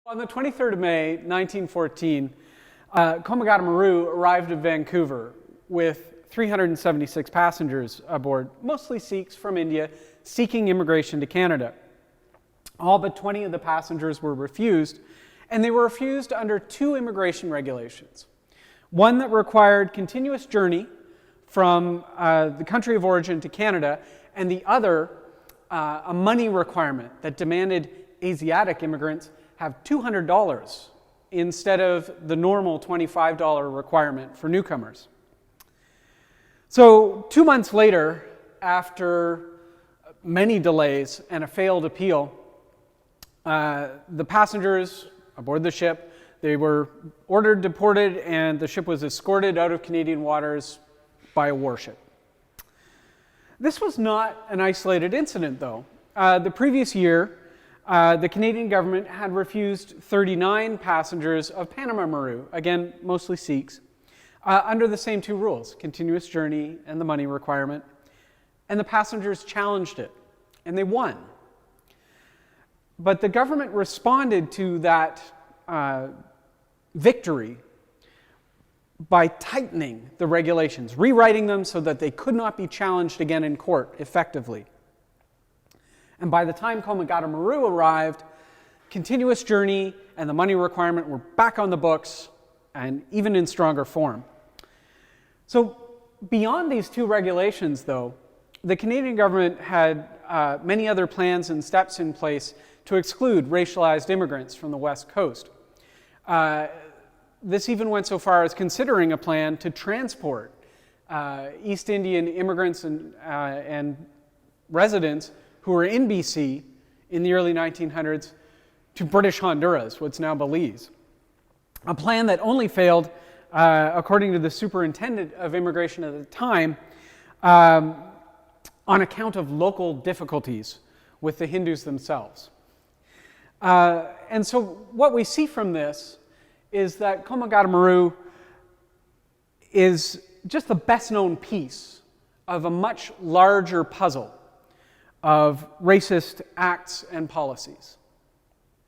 On the 23rd of May, 1914, Komagata Maru arrived at Vancouver with 376 passengers aboard, mostly Sikhs from India, seeking immigration to Canada. All but 20 of the passengers were refused, and they were refused under two immigration regulations. One that required continuous journey from the country of origin to Canada, and the other, a money requirement that demanded Asiatic immigrants have $200 instead of the normal $25 requirement for newcomers. So 2 months later, after many delays and a failed appeal, the passengers aboard the ship, they were ordered deported, and the ship was escorted out of Canadian waters by a warship. This was not an isolated incident, though. The previous year, the Canadian government had refused 39 passengers of Panama Maru, again, mostly Sikhs, under the same two rules, continuous journey and the money requirement. And the passengers challenged it, and they won. But the government responded to that victory by tightening the regulations, rewriting them so that they could not be challenged again in court effectively. And by the time Komagata Maru arrived, continuous journey and the money requirement were back on the books, and even in stronger form. So beyond these two regulations, though, the Canadian government had many other plans and steps in place to exclude racialized immigrants from the West Coast. This even went so far as considering a plan to transport East Indian immigrants and residents who were in BC in the early 1900s to British Honduras, what's now Belize. A plan that only failed, according to the superintendent of immigration at the time, on account of local difficulties with the Hindus themselves. And so what we see from this is that Komagata Maru is just the best known piece of a much larger puzzle of racist acts and policies.